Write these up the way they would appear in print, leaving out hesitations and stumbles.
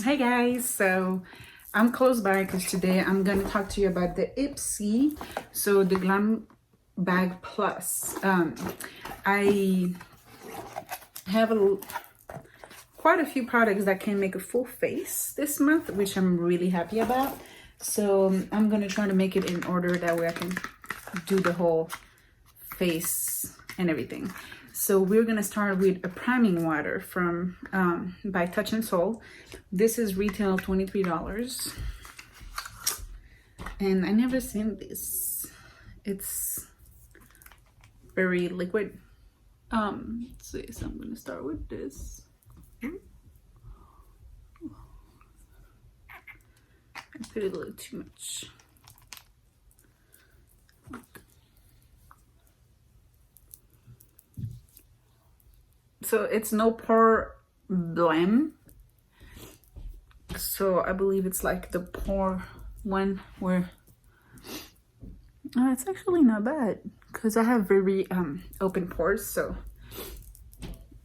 Hey guys, so I'm close by because today I'm gonna talk to you about the Ipsy, so the Glam Bag Plus. I have quite a few products that can make a full face this month, which I'm really happy about. So I'm gonna try to make it in order that way I can do the whole face and everything. So we're gonna start with a priming water from by Touch and Soul. This is retail $23, and I never seen this. It's very liquid. So yes, I'm gonna start with this. I put a little too much. So it's no pore blem. So I believe it's like the pore one where it's actually not bad because I have very open pores, so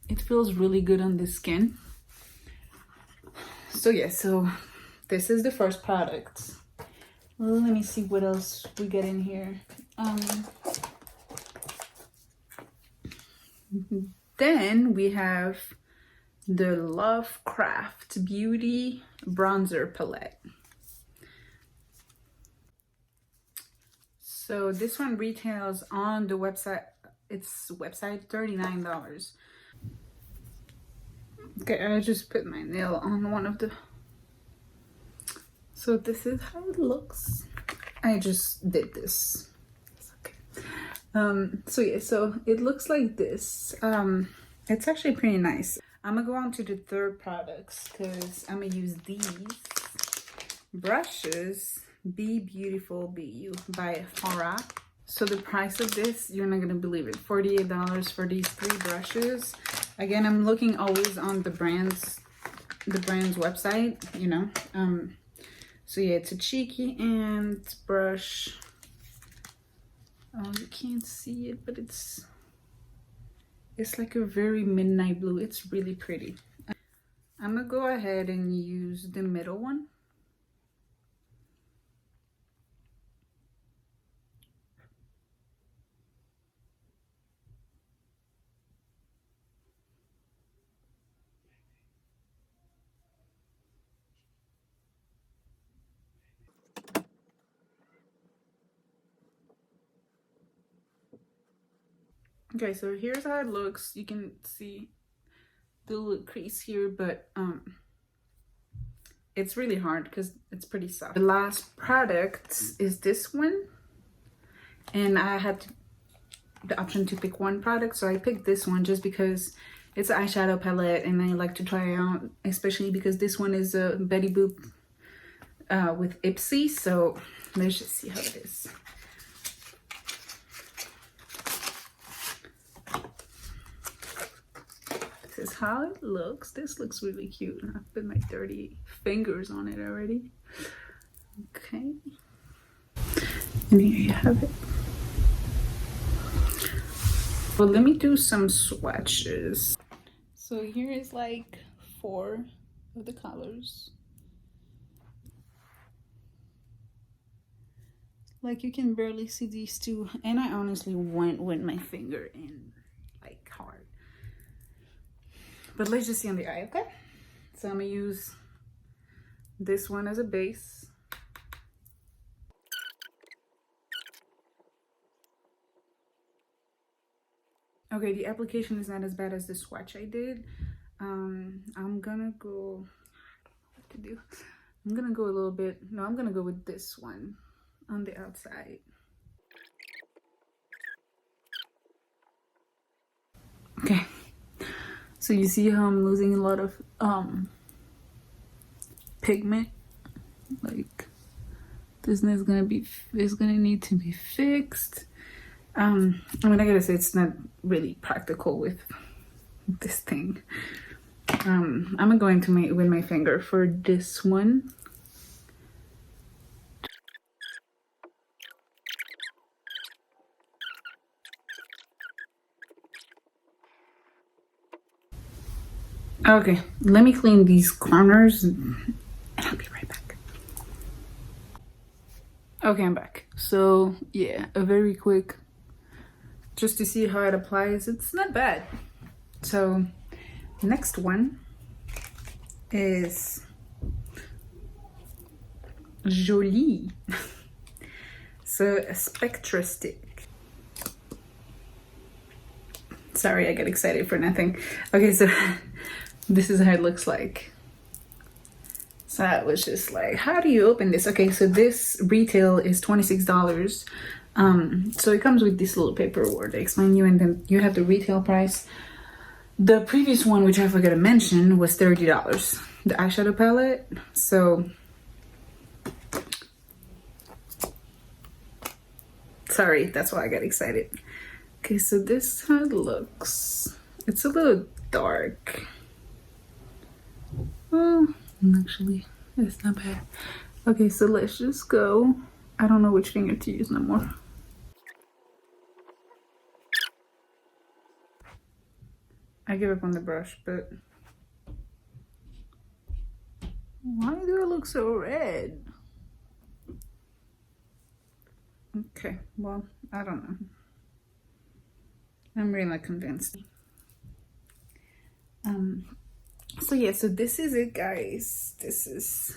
it feels really good on the skin. So yeah, so this is the first product. Let me see what else we get in here. Then we have the Lovecraft Beauty Bronzer Palette. So this one retails on the website, its website, $39. Okay, I just put my nail on one of the... So this is how it looks. I just did this. It's okay. So yeah, so it looks like this. It's actually pretty nice. I'm gonna go on to the third products because I'm gonna use these brushes. Be Beautiful Be You by Farah. So the price of this, you're not gonna believe it, $48 for these 3 brushes. Again, I'm looking always on the brand's website, you know. So yeah, it's a cheeky and brush. You can't see it, but it's like a very midnight blue. It's really pretty. I'm gonna go ahead and use the middle one. Okay, so here's how it looks. You can see the little crease here, but it's really hard because it's pretty soft. The last product is this one, and I had the option to pick one product, so I picked this one just because it's an eyeshadow palette and I like to try it out, especially because this one is a Betty Boop with Ipsy. So let's just see how it is. This is how it looks. This looks really cute. I've put my dirty fingers on it already. Okay, and here you have it. Well, let me do some swatches. So here is like 4 of the colors. Like you can barely see these 2, and I honestly went with my finger in like hard. But let's just see on the eye, okay? So I'm gonna use this one as a base. Okay, the application is not as bad as the swatch I did. I'm gonna go, I don't know what to do. I'm gonna go a little bit, no, I'm gonna go with this one on the outside. Okay, so you see how I'm losing a lot of pigment? Like this is gonna need to be fixed. I mean, I gotta say it's not really practical with this thing. I'm gonna go into with my finger for this one. Okay, let me clean these corners and I'll be right back. Okay, I'm back. So yeah, a very quick, just to see how it applies. It's not bad. So next one is Jolie. So a Spectra stick. Sorry, I get excited for nothing. Okay, so this is how it looks like. So I was just like, how do you open this? Okay, so this retail is $26. So it comes with this little paperwork they explain you, and then you have the retail price. The previous one, which I forgot to mention, was $30. The eyeshadow palette. So sorry, that's why I got excited. Okay, so this is how it looks. It's a little dark. Well, actually, it's not bad. Okay, so let's just go. I don't know which finger to use no more. I give up on the brush, but why do I look so red? Okay, well, I don't know. I'm really not convinced. So yeah, so this is it, guys. This is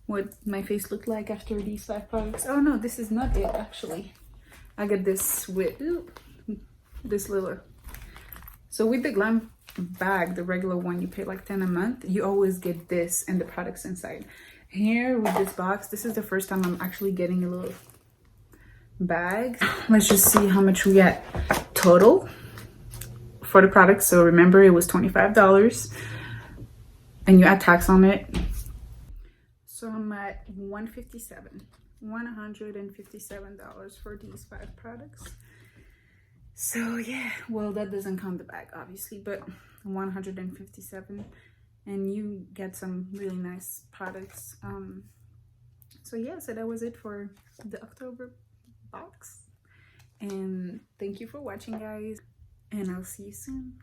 what my face looked like after these 5 products. Oh no, this is not it actually. I got this with this little. So with the Glam bag, the regular one, you pay like 10 a month. You always get this and the products inside. Here with this box, this is the first time I'm actually getting a little bag. Let's just see how much we got total for the products. So remember, it was $25 and you add tax on it. So I'm at $157 for these 5 products. So yeah, well, that doesn't count the bag obviously, but 157, and you get some really nice products. So yeah, so that was it for the October box, and thank you for watching, guys, and I'll see you soon.